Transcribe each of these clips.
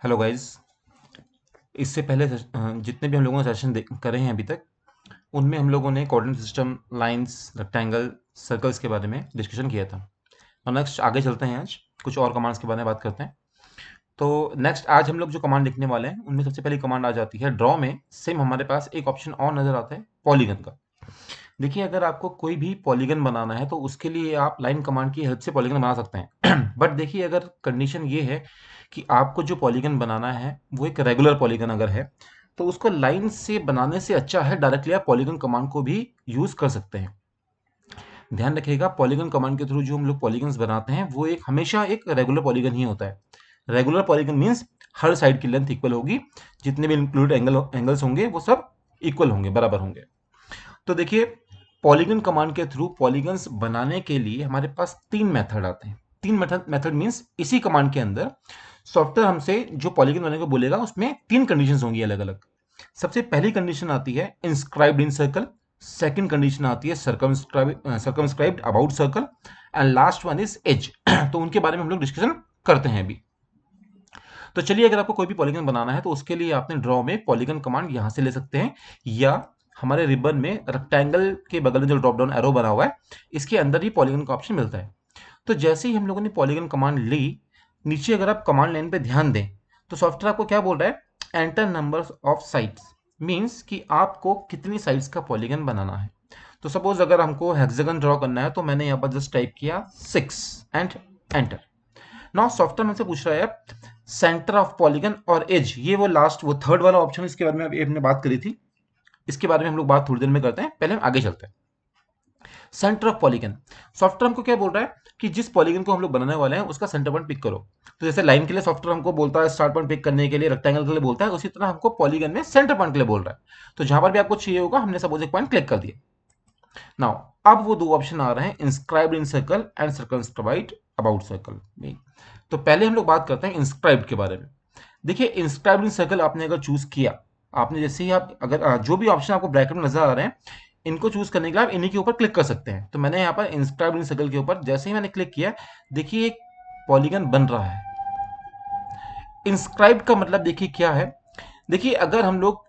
Hello guys. इससे पहले जितने भी हम लोगों ने सेशन करे हैं अभी तक, उनमें हम लोगों ने coordinate system, lines, rectangle, circles के बारे में डिस्कशन किया था। और नेक्स्ट आगे चलते हैं, आज कुछ और कमांड्स के बारे में बात करते हैं। तो नेक्स्ट आज हम लोग जो कमांड लिखने वाले हैं उनमें सबसे पहली कमांड आ जाती है ड्रॉ में। सेम हमारे पास एक ऑप्शन और नजर आता है पॉलीगन का। देखिए, अगर आपको कोई भी पॉलीगन बनाना है तो उसके लिए आप लाइन कमांड की हेल्प से पॉलीगन बना सकते हैं। बट देखिए, अगर कंडीशन ये है कि आपको जो पॉलीगन बनाना है वो एक रेगुलर पॉलीगन अगर है, तो उसको लाइन से बनाने से अच्छा है डायरेक्टली आप पॉलीगन कमांड को भी यूज कर सकते हैं। ध्यान रखिएगा, पॉलीगन कमांड के थ्रू जो हम लोग पॉलीगन्स बनाते हैं वो एक हमेशा एक रेगुलर पॉलीगन ही होता है। रेगुलर पॉलीगन मीन्स हर साइड की लेंथ इक्वल होगी, जितने भी इंक्लूड एंगल्स होंगे वो सब इक्वल होंगे, बराबर होंगे। तो देखिए, पॉलीगन कमांड के थ्रू पॉलीगन्स बनाने के लिए हमारे पास तीन मेथड आते हैं। तीन मेथड मींस इसी कमांड के अंदर सॉफ्टवेयर हमसे जो पॉलीगन बनाने को बोलेगा उसमें तीन कंडीशंस होंगी अलग अलग। सबसे पहली कंडीशन आती है inscribed in circle, second condition आती है circumscribed about circle, and last one is edge. तो उनके बारे में हम लोग डिस्कशन करते हैं अभी। तो चलिए, अगर आपको कोई भी पॉलीगन बनाना है तो उसके लिए आपने ड्रॉ में पॉलीगन कमांड यहां से ले सकते हैं, या हमारे रिबन में रेक्टेंगल के बगल में जो ड्रॉप डाउन एरो बना हुआ है इसके अंदर ही पॉलीगन का ऑप्शन मिलता है। तो जैसे ही हम लोगों ने पॉलीगन कमांड ली, नीचे अगर आप कमांड लाइन पे ध्यान दें तो सॉफ्टवेयर आपको क्या बोल रहा है, enter number of sides. Means कि आपको कितनी साइड्स का पॉलीगन बनाना है। तो सपोज अगर हमको हेक्सागन ड्रॉ करना है तो मैंने यहाँ पर जस्ट टाइप किया 6 एंड एंटर। नाउ सॉफ्टवेयर हमसे पूछ रहा है सेंटर ऑफ पॉलीगन और एज, ये वो लास्ट वो थर्ड वाला ऑप्शन, इसके बारे में अभी हमने बात करी थी। इसके बारे में हम लोग बात थोड़ी देर में करते हैं, पहले हम आगे चलते हैं। सेंटर ऑफ पॉलीगन, सॉफ्टवेयर हमको क्या बोल रहा है कि जिस पॉलीगन को हम लोग बनाने वाले हैं उसका सेंटर पॉइंट पिक करो। तो जैसे लाइन के लिए सॉफ्टवेयर हमको बोलता है स्टार्ट पॉइंट पिक करने के लिए, रेक्टेंगल के लिए बोलता है, उसी तरह हमको पॉलीगन में सेंटर पॉइंट के लिए बोल रहा है। तो जहां पर भी आपको चाहिए होगा, हमने सपोज एक पॉइंट क्लिक कर दिया। नाउ अब वो दो ऑप्शन आ रहे हैं, inscribed in circle and circumscribed about circle में। तो पहले हम लोग बात करते हैं इंस्क्राइब्ड के बारे में। देखिए, इंस्क्राइब्ड इन सर्कल आपने अगर चूज किया, आपने जैसे ही आप अगर जो भी ऑप्शन आपको ब्रैकेट में नजर आ रहे हैं इनको चूज करने के लिए आप इन्हीं के ऊपर क्लिक कर सकते हैं। तो मैंने यहाँ पर इंस्क्राइब्ड इन सर्कल के ऊपर जैसे ही मैंने क्लिक किया, देखिए एक पॉलीगन बन रहा है। इंस्क्राइब्ड का मतलब देखिए क्या है। देखिए, अगर हम लोग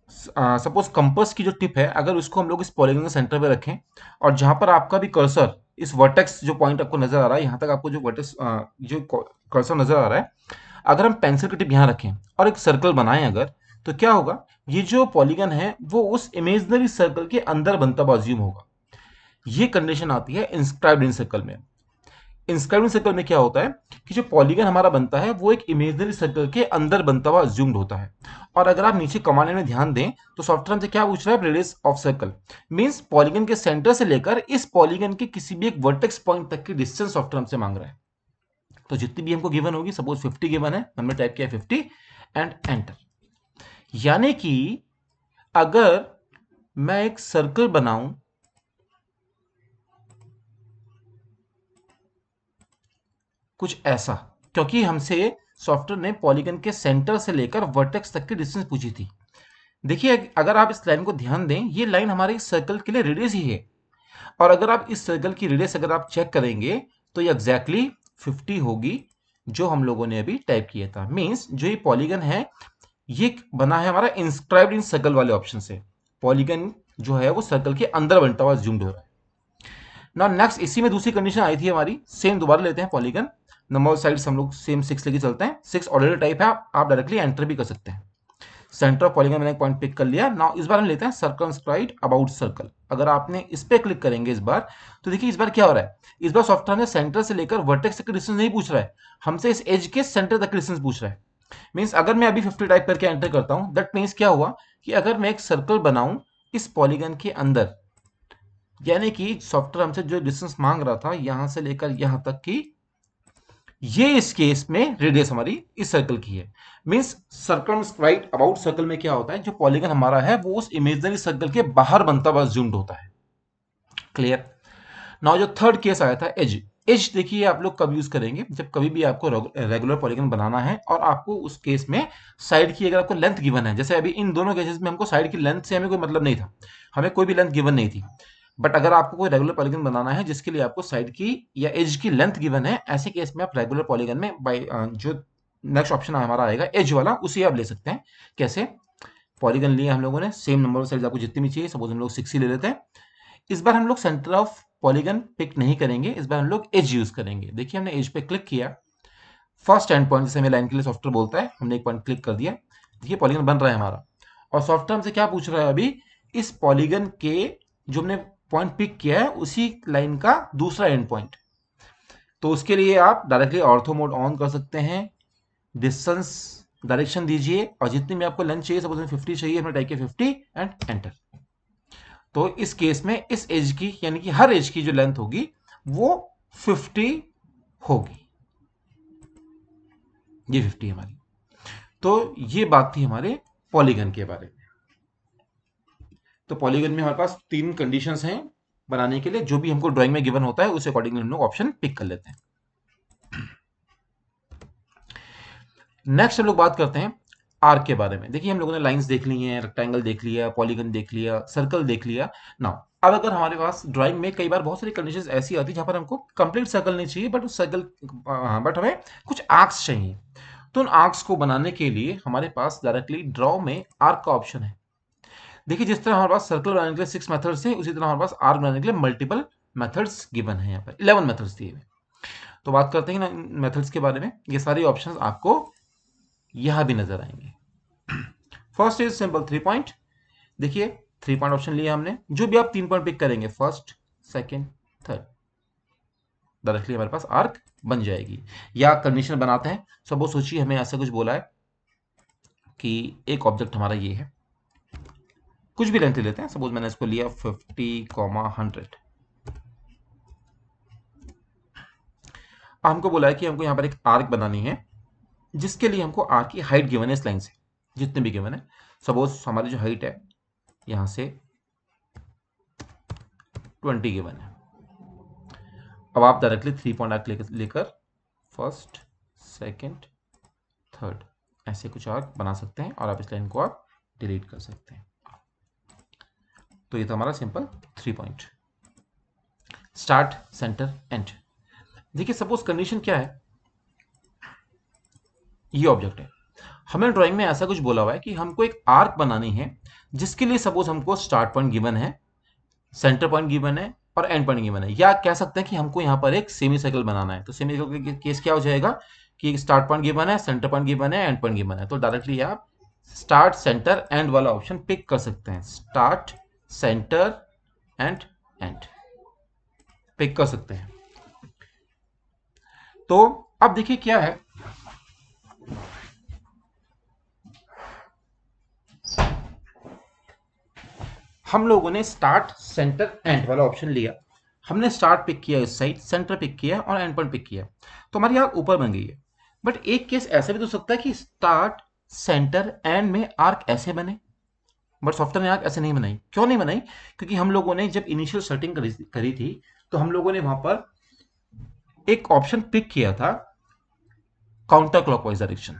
सपोज कंपास की जो टिप है अगर उसको हम लोग इस पॉलीगन के सेंटर पे रखें, और जहां पर आपका भी कर्सर इस वर्टेक्स जो पॉइंट आपको नजर आ रहा है, यहां तक आपको जो वर्टेक्स जो कर्सर नजर आ रहा है, अगर हम पेंसिल की टिप यहां रखें और एक सर्कल बनाएं अगर, तो क्या होगा, ये जो पॉलीगन है वो उस इमेजनरी सर्कल के अंदर बनता हुआ अज्यूम होगा। ये कंडीशन आती है इंस्क्राइब्ड इन सर्कल में। इंस्क्राइब्ड सर्कल में क्या होता है कि जो पॉलीगन हमारा बनता है वो एक इमेजनरी सर्कल के अंदर बनता हुआ अज्यूम्ड होता है। और अगर आप नीचे कमांड में ध्यान दें तो सॉफ्टवेयर हमसे क्या पूछ रहा है, radius of circle. Means polygon के सेंटर से लेकर इस पॉलीगन के किसी भी एक वर्टेक्स पॉइंट तक की डिस्टेंस सॉफ्टवेयर हमसे मांग रहा है। तो जितनी भी हमको गिवन होगी, सपोज 50 गिवन है, हमने टाइप किया 50 एंड एंटर। यानी कि अगर मैं एक सर्कल बनाऊं कुछ ऐसा, क्योंकि हमसे सॉफ्टवेयर ने पॉलीगन के सेंटर से लेकर वर्टेक्स तक की डिस्टेंस पूछी थी। देखिए, अगर आप इस लाइन को ध्यान दें, ये लाइन हमारे सर्कल के लिए रेडियस ही है। और अगर आप इस सर्कल की रेडियस अगर आप चेक करेंगे तो ये एग्जैक्टली 50 होगी, जो हम लोगों ने अभी टाइप किया था। मींस जो ये पॉलीगन है ये बना है हमारा इंस्क्राइब्ड इन सर्कल वाले ऑप्शन से। पॉलीगन जो है वो सर्कल के अंदर बनता हुआ जूम्ड हो रहा है ना। नेक्स्ट इसी में दूसरी कंडीशन आई थी हमारी, सेम दोबारा लेते हैं पॉलीगन। नंबर ऑफ साइड्स हम लोग सेम 6 लेके चलते हैं। 6 ऑलरेडी टाइप है, आप डायरेक्टली एंटर भी कर सकते हैं। सेंटर ऑफ पॉलीगन मैंने एक पॉइंट पिक कर लिया। नाउ इस बार हम लेते हैं सर्कमस्क्राइब्ड अबाउट सर्कल। अगर आपने इस पे क्लिक करेंगे इस बार, तो देखिए इस बार क्या हो रहा है, इस बार सॉफ्टवेयर ने सेंटर से लेकर वर्टेक्स तक की डिस्टेंस नहीं पूछ रहा है, हमसे इस एज के सेंटर तक की डिस्टेंस पूछ रहा है। मींस अगर मैं अभी 50 टाइप करके एंटर करता हूं, दैट मींस क्या हुआ कि अगर मैं एक सर्कल बनाऊं इस पॉलीगन के अंदर, यानी कि सॉफ्टवेयर हमसे जो डिस्टेंस मांग रहा था यहां से लेकर यहां तक की, ये इस केस में रेडियस हमारी इस सर्कल की है। मींस सर्कमस्क्राइब्ड अबाउट सर्कल में क्या होता है, जो पॉलीगन हमारा है वो उस इमेजिनरी सर्कल के बाहर बनता हुआ जूम्ड होता है। क्लियर। नाउ जो थर्ड केस आया था एज। एज देखिए आप लोग कब यूज करेंगे, जब कभी भी आपको रेगुलर पॉलीगन बनाना है और आपको उस केस में साइड की अगर आपको लेंथ गिवन है, जैसे अभी इन दोनों केसेस में हमको साइड की लेंथ से हमें कोई मतलब नहीं था, हमें कोई भी लेंथ गिवन नहीं थी। बट अगर आपको कोई रेगुलर पॉलीगन बनाना है जिसके लिए आपको साइड की या एज की लेंथ गिवन है, ऐसे केस में आप रेगुलर पॉलीगन में बाय जो नेक्स्ट ऑप्शन हमारा आएगा एज वाला, उसी आप ले सकते हैं। कैसे? पॉलीगन लिए हम लोगों ने, सेम नंबर ऑफ साइड आपको जितनी भी चाहिए, सपोज हम लोग 6 ही ले लेते हैं। इस बार हम लोग सेंटर ऑफ पॉलीगन पिक नहीं करेंगे, इस बार हम लोग एज यूज करेंगे। देखिए हमने एज पे क्लिक किया, फर्स्ट एंड पॉइंट जैसे हमें लाइन के लिए सॉफ्टवेयर बोलता है, हमने एक पॉइंट क्लिक कर दिया, देखिए पॉलीगन बन रहा है हमारा। और सॉफ्टवेयर हमसे क्या पूछ रहा है अभी, इस पॉलीगन के जो हमने पॉइंट पिक किया है उसी लाइन का दूसरा एंड पॉइंट। तो उसके लिए आप डायरेक्टली ऑर्थो मोड ऑन कर सकते हैं, डिस्टेंस डायरेक्शन दीजिए, और जितनी भी आपको लेंथ चाहिए, सपोज में 50 चाहिए, हमने टाइप किया 50 एंड एंटर। तो इस केस में इस एज की, यानी कि हर एज की जो लेंथ होगी वो 50 होगी, ये 50 हमारी। तो ये बात थी हमारे पॉलीगन के बारे में। तो पॉलीगन में हमारे पास 3 कंडीशंस हैं बनाने के लिए, जो भी हमको ड्राइंग में गिवन होता है उस अकॉर्डिंगली हम लोग ऑप्शन पिक कर लेते हैं। नेक्स्ट हम लोग बात करते हैं आर्क के बारे में। देखिए हम लोगों ने लाइंस देख ली हैं, रेक्टेंगल देख लिया, पॉलीगन देख लिया, सर्कल देख लिया। नाउ अब अगर हमारे पास ड्राइंग में कई बार बहुत सारी कंडीशंस ऐसी आती है जहां पर हमको कंप्लीट सर्कल नहीं चाहिए, बट सर्कल, बट हमें कुछ आर्क्स चाहिए। तो उन आर्क्स को बनाने के लिए हमारे पास डायरेक्टली ड्रॉ में आर्क का ऑप्शन है। देखिए जिस तरह हमारे पास सर्कल बनाने के लिए 6 मेथड्स हैं, उसी तरह हमारे पास आर्क बनाने के लिए मल्टीपल मेथड्स गिवन है। यहाँ पर 11 मेथड्स दिए हुए। तो बात करते हैं ना मेथड्स के बारे में। ये सारी ऑप्शंस आपको यहां भी नजर आएंगे। First is simple 3 point. देखिए 3 पॉइंट ऑप्शन लिया हमने, जो भी आप 3 पॉइंट पिक करेंगे, फर्स्ट, सेकेंड, थर्ड, डायरेक्टली हमारे पास आर्क बन जाएगी। या कंडीशन बनाते हैं, सपोज सोचिए हमें ऐसा कुछ बोला है कि एक ऑब्जेक्ट हमारा ये है, कुछ भी लेंथ लेते हैं, सपोज मैंने इसको लिया 50, 100। हमको बोला है कि हमको यहाँ पर एक आर्क बनानी है, जिसके लिए हमको आर्क की हाइट गिवन है इस लाइन से, जितने भी गिवन है। सपोज हमारी जो हाइट है यहां से 20 गिवन है। अब आप डायरेक्टली 3 पॉइंट आर्क लेकर फर्स्ट, सेकेंड, थर्ड ऐसे कुछ आर्क बना सकते हैं, और आप इस लाइन को आप डिलीट कर सकते हैं। तो ये तो हमारा simple 3 point. Start, centre, and. देखिए सपोज कंडीशन क्या है, ये ऑब्जेक्ट है, हमें ड्राइंग में ऐसा कुछ बोला हुआ है कि हमको एक आर्क बनानी है, जिसके लिए सपोज हमको स्टार्ट पॉइंट गिवन है, सेंटर पॉइंट गिवन है, और एंड पॉइंट गिवन है। या कह सकते हैं कि हमको यहाँ पर एक सेमी सर्कल बनाना है। तो सेमी सर्कल का केस क्या हो जाएगा कि स्टार्ट पॉइंट गिवन है, सेंटर पॉइंट गिवन है, एंड पॉइंट गिवन है। तो डायरेक्टली आप स्टार्ट, सेंटर, एंड वाला ऑप्शन पिक कर सकते हैं। स्टार्ट, सेंटर, एंड पिक कर सकते हैं। तो अब देखिए क्या है, हम लोगों ने स्टार्ट, सेंटर, एंड वाला ऑप्शन लिया। हमने स्टार्ट पिक किया इस साइड, सेंटर पिक किया और एंड पॉइंट पिक किया, तो हमारी आर्क ऊपर बन गई है। बट एक केस ऐसा भी तो सकता है कि स्टार्ट, सेंटर, एंड में आर्क ऐसे बने, बट सॉफ्टवेयर ने आर्क ऐसे नहीं बनाई। क्यों नहीं बनाई? क्योंकि हम लोगों ने जब इनिशियल सेटिंग करी थी, तो हम लोगों ने वहां पर एक ऑप्शन पिक किया था counter clockwise direction,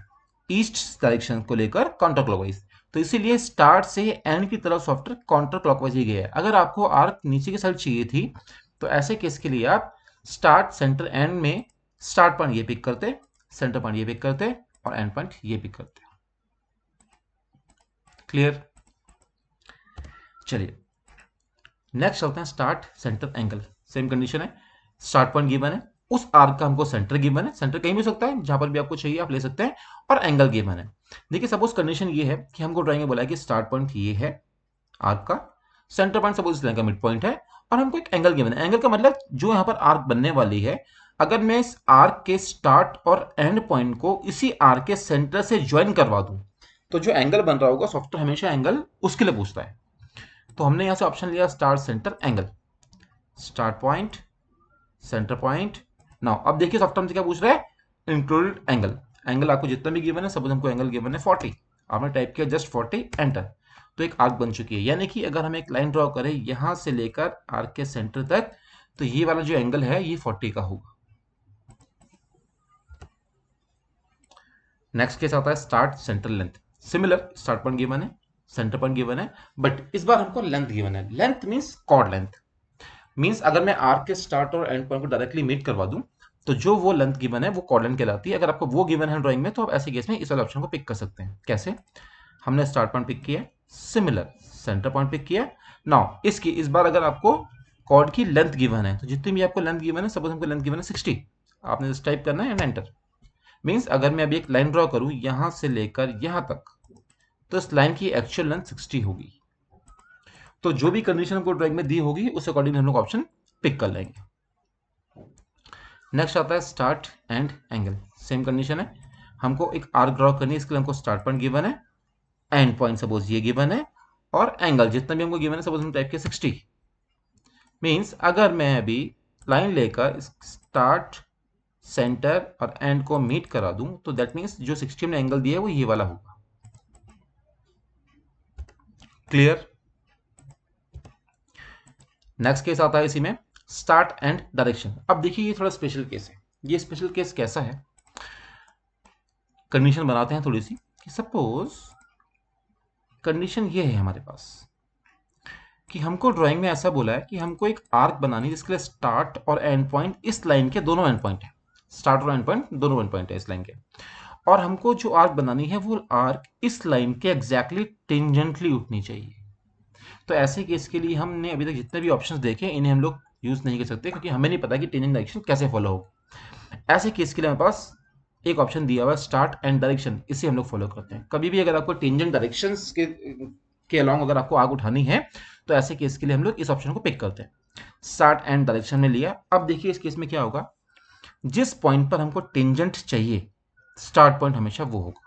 east direction को लेकर काउंटर क्लॉकवाइज। तो इसीलिए स्टार्ट से एंड की तरफ सॉफ्टवेयर काउंटर क्लॉकवाइज ही गया है। अगर आपको आर्क नीचे की साइड चाहिए थी, तो ऐसे केस के लिए आप स्टार्ट, सेंटर, एंड में स्टार्ट पॉइंट ये पिक करते, सेंटर पॉइंट ये पिक करते, और एंड पॉइंट ये पिक करते। क्लियर? चलिए नेक्स्ट चलते हैं start, centre, angle. Same condition है, स्टार्ट पॉइंट गिवन है, उस आर्क का हमको सेंटर गिवन है, सेंटर कहीं भी हो सकता है, जहां पर भी आपको चाहिए आप ले सकते हैं, और एंगल गिवन है। देखिए सपोज कंडीशन ये है कि हमको ड्राइंग में बोला है कि स्टार्ट पॉइंट ये है आर्क का, सेंटर पॉइंट सपोज इस लाइन का मिड पॉइंट है, और हमको एक एंगल गिवन है। एंगल का मतलब जो यहाँ पर आर्क बनने वाली है, अगर मैं इस आर्क के स्टार्ट और एंड पॉइंट को इसी आर्क के सेंटर से ज्वाइन करवा दूं, तो जो एंगल बन रहा होगा सॉफ्टवेयर हमेशा एंगल उसके लिए पूछता है। तो हमने यहां से ऑप्शन लिया start, centre, angle. Start point, centre point. Now अब देखिए सॉफ्टवेयर हमसे क्या पूछ रहा है, इंक्लूडेड एंगल। एंगल आपको जितना भी गिवन है, सपोज हमको एंगल गिवन है 40, आपने टाइप किया जस्ट 40, एंटर। तो एक आर्क बन चुकी है। यानी कि अगर हम एक लाइन ड्रॉ करें यहां से लेकर आर्क के सेंटर तक, तो ये वाला जो एंगल है ये 40 का होगा। नेक्स्ट केस आता है start, centre, length. Similar, start point given है, सेंटर पॉइंट गिवन है, बट इस बार हमको लेंथ गिवन है। Length means chord length, means अगर मैं आर्क के स्टार्ट और एंड पॉइंट को डायरेक्टली मीट करवा दूं, तो जो वो लेंथ गिवन है वो क्वाड्रेंट कहलाती है। अगर आपको वो गिवन है ड्राइंग में तो आप ऐसे केस में इस वाले ऑप्शन को पिक कर सकते हैं। कैसे? हमने स्टार्ट पॉइंट पिक किया, सिमिलर सेंटर पॉइंट पिक किया। नाउ इसकी इस बार अगर आपको कॉर्ड की लेंथ गिवन है तो जितनी भी आपको लेंथ गिवन है, सपोज हमको लेंथ गिवन है 60, आपने जस्ट टाइप करना है एंड एंटर। मीन्स अगर मैं अभी एक लाइन ड्रॉ करूं यहां से लेकर यहां तक, तो इस लाइन की एक्चुअल लेंथ 60 होगी। तो जो भी कंडीशन हमको ड्राइंग में दी होगी उस अकॉर्डिंग हम लोग ऑप्शन पिक कर लेंगे। नेक्स्ट आता है start and angle. Same condition है, हमको एक आर्क ड्रॉ करनी है, इसके लिए हमको स्टार्ट पॉइंट गिवन है, एंड पॉइंट सपोज ये गिवन है, और एंगल जितना भी हमको गिवन है सपोज हम टाइप किया 60। मीन्स अगर मैं अभी लाइन लेकर स्टार्ट सेंटर और एंड को मीट करा दूं तो दैट मीन्स जो 60 में एंगल दिया है वो ये वाला होगा। क्लियर? नेक्स्ट केस आता है इसी में स्टार्ट एंड डायरेक्शन। अब देखिए ये थोड़ा स्पेशल केस है। ये स्पेशल केस कैसा है, कंडीशन बनाते हैं थोड़ी सी कि सपोज कंडीशन ये है हमारे पास कि हमको ड्राइंग में ऐसा बोला है कि हमको एक आर्क बनानी है जिसके लिए स्टार्ट और एंड पॉइंट इस लाइन के दोनों एंड पॉइंट है, स्टार्ट और एंड पॉइंट दोनों एंड पॉइंट है इस लाइन के, और हमको जो आर्क बनानी है वो आर्क इस लाइन के एग्जैक्टली टेंजेंटली उठनी चाहिए। तो ऐसे केस के लिए हमने अभी तक जितने भी ऑप्शंस देखे इन्हें हम लोग यूज नहीं कर सकते क्योंकि हमें नहीं पता कि टेंजेंट डायरेक्शन कैसे फॉलो हो। ऐसे केस के लिए हमारे पास एक ऑप्शन दिया हुआ है स्टार्ट एंड डायरेक्शन, इसे हम लोग फॉलो करते हैं। कभी भी अगर आपको टेंजेंट डायरेक्शंस के अलॉन्ग अगर आपको आग उठानी है तो ऐसे केस के लिए हम लोग इस ऑप्शन को पिक करते हैं। स्टार्ट एंड डायरेक्शन में लिया। अब देखिए इस केस में क्या होगा, जिस पॉइंट पर हमको टेंजेंट चाहिए स्टार्ट पॉइंट हमेशा वो होगा।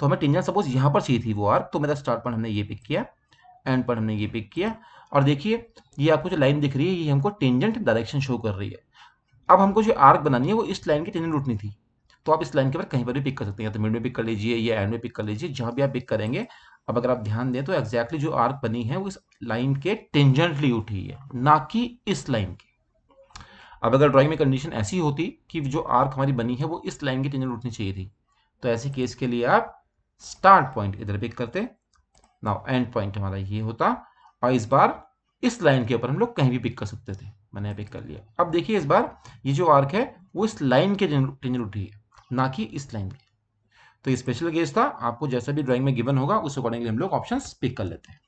तो हमें टेंजेंट सपोज यहां पर चाहिए थी वो आर्क, तो मेरा स्टार्ट पॉइंट हमने ये पिक किया, एंड पॉइंट हमने ये पिक किया, और देखिए ये आपको जो लाइन दिख रही है ये हमको टेंजेंट डायरेक्शन शो कर रही है। अब हमको जो आर्क बनानी है वो इस लाइन की टेंजेंट उठनी थी, तो आप इस लाइन के ऊपर कहीं पर भी पिक कर सकते हैं, या तो मिड में पिक कर लीजिए या एंड में पिक कर लीजिए, जहां भी आप पिक करेंगे। अब अगर आप ध्यान दें तो एग्जैक्टली जो आर्क बनी है वो इस लाइन के टेंजेंटली उठी है, ना कि इस लाइन की। अब अगर ड्राइंग में कंडीशन ऐसी होती कि जो आर्क हमारी बनी है वो इस लाइन की टेंजेंट उठनी चाहिए थी, तो ऐसे केस के लिए आप स्टार्ट पॉइंट इधर पिक करते, नाउ एंड पॉइंट हमारा ये होता, और इस बार इस लाइन के ऊपर हम लोग कहीं भी पिक कर सकते थे। मैंने पिक कर लिया। अब देखिए इस बार ये जो आर्क है वो इस लाइन के टेंजेंट उठी है, ना कि इस लाइन के। तो ये स्पेशल केस था, आपको जैसा भी ड्राइंग में गिवन होगा उस अकॉर्डिंगली हम लोग ऑप्शंस पिक कर लेते हैं।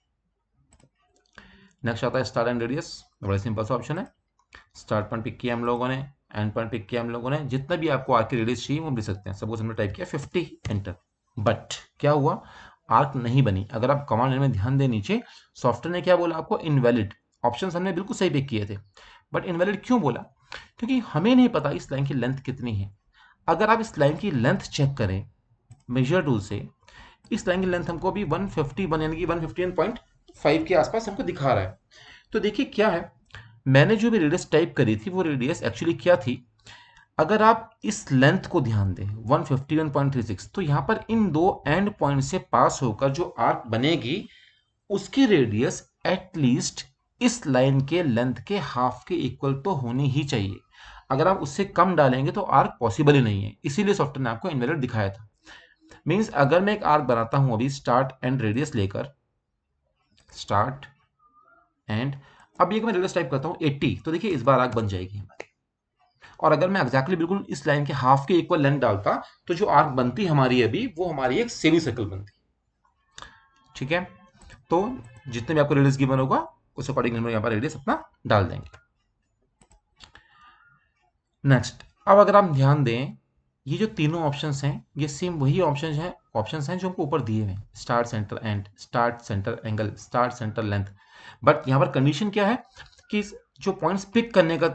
नेक्स्ट आता है स्टार्ट एंड रेडियस। बड़ा सिंपल सा ऑप्शन है, स्टार्ट पॉइंट पिक किया हम लोगों ने, एंड पॉइंट पिक किया हम लोगों ने, जितना भी आपको आर्क की रेडियस चाहिए वो लिख सकते हैं। सपोज हमने टाइप किया 50 एंटर, बट क्या हुआ, आर्क नहीं बनी। अगर आप कमांड में ध्यान दें नीचे सॉफ्टवेयर ने क्या बोला आपको, इनवैलिड। ऑप्शंस हमने बिल्कुल सही पिक किए थे, बट इनवैलिड क्यों बोला, क्योंकि हमें नहीं पता इस लाइन की लेंथ कितनी है। अगर आप इस लाइन की लेंथ चेक करें मेजर टूल से, इस लाइन की लेंथ हमको अभी 151 यानी कि 151.5 के आसपास हमको दिखा रहा है। तो देखिए क्या है, मैंने जो भी रेडियस टाइप करी थी वो रेडियस एक्चुअली क्या थी, अगर आप इस लेंथ को ध्यान दें 151.36, तो यहां पर इन दो एंड पॉइंट से पास होकर जो आर्क बनेगी उसकी रेडियस एटलीस्ट इस लाइन के लेंथ के हाफ के इक्वल तो होनी ही चाहिए। अगर आप उससे कम डालेंगे तो आर्क पॉसिबल ही नहीं है, इसीलिए सॉफ्टवेयर ने आपको इनवैलिड दिखाया था। मींस अगर मैं एक आर्क बनाता हूं अभी स्टार्ट एंड रेडियस लेकर, स्टार्ट एंड, अब ये मैं रेडियस टाइप करता हूं 80, तो देखिए इस बार आर्क बन जाएगी हमारी। और अगर मैं एग्जैक्टली बिल्कुल इस लाइन के हाफ के इक्वल लेंथ डालता तो जो आर्क बनती हमारी अभी वो हमारी एक सेमी सर्कल बनती। ठीक है, तो जितने भी आपको रेडियस गिवन होगा उस अकॉर्डिंग हम यहाँ पर रेडियस अपना डाल देंगे। नेक्स्ट, अब अगर आप ध्यान दें ये जो तीनों ऑप्शंस हैं ये सेम वही ऑप्शंस हैं जो हमको ऊपर दिए हुए हैं, start centre and, start centre angle, start centre length. But यहाँ पर कंडीशन क्या है कि जो पॉइंट्स पिक करने का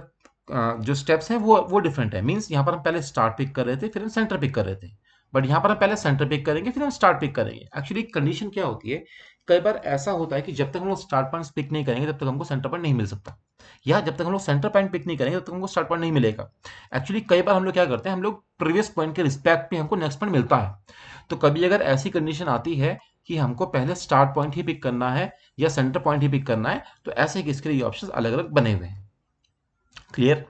जो स्टेप्स हैं वो डिफरेंट है। मींस यहाँ पर हम पहले स्टार्ट पिक कर रहे थे फिर हम सेंटर पिक कर रहे थे, बट यहाँ पर हम पहले सेंटर पिक करेंगे फिर हम स्टार्ट पिक करेंगे। एक्चुअली कंडीशन क्या होती है, कई बार ऐसा होता है कि जब तक हम लोग स्टार्ट पॉइंट पिक नहीं करेंगे तब तक हमको सेंटर पॉइंट नहीं मिल सकता, या जब तक हम लोग सेंटर पॉइंट पिक नहीं करेंगे तब तक हमको स्टार्ट पॉइंट नहीं मिलेगा। एक्चुअली कई बार हम लोग क्या करते हैं, हम लोग प्रीवियस पॉइंट के रिस्पेक्ट में हमको नेक्स्ट पॉइंट मिलता है। तो कभी अगर ऐसी कंडीशन आती है कि हमको पहले स्टार्ट पॉइंट ही पिक करना है या सेंटर पॉइंट ही पिक करना है, तो ऐसे केस के लिए ऑप्शन अलग अलग बने हुए हैं। क्लियर?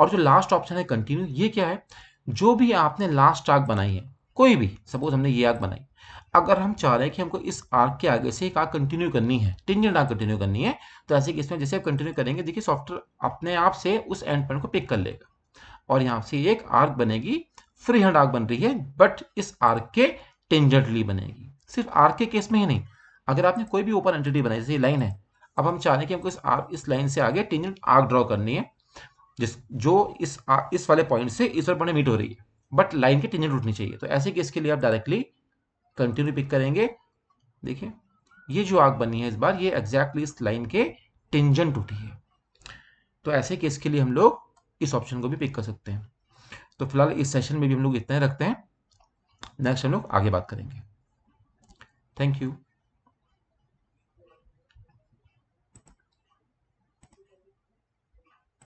और जो लास्ट ऑप्शन है कंटिन्यू, ये क्या है, जो भी आपने लास्ट आर्क बनाई है कोई भी, सपोज हमने ये आर्क बनाई, अगर हम चाह रहे हैं कि हमको इस आर्क के आगे से एक आर्क कंटिन्यू करनी है, टेंजेंट आर्क कंटिन्यू करनी है, तो ऐसे केस में जैसे आप कंटिन्यू करेंगे देखिए सॉफ्टवेयर अपने आप से उस एंड पॉइंट को पिक कर लेगा, और यहां से एक आर्क बनेगी, फ्री हैंड आर्क बन रही है, बट इस आर्क के टेंजेंटली बनेगी। सिर्फ आर्क के केस में ही नहीं, अगर आपने कोई भी ओपन एंटिटी बनाई, जैसे लाइन है, अब हम चाह रहे हैं कि हमको इस लाइन से आगे टेंजेंट आर्क ड्रॉ करनी है, जो इस वाले पॉइंट से इस वाले पॉइंट मीट हो रही है, बट लाइन की टेंजेंट उठनी चाहिए। तो ऐसे केस के लिए आप डायरेक्टली कंटिन्यू पिक करेंगे। देखिए ये जो आर्क बनी है इस बार, ये एग्जैक्टली इस लाइन के टेंजेंट उठी है। तो ऐसे केस के लिए हम लोग इस ऑप्शन को भी पिक कर सकते हैं। तो फिलहाल इस सेशन में भी हम लोग इतना ही रखते हैं, नेक्स्ट हम लोग आगे बात करेंगे। Thank you.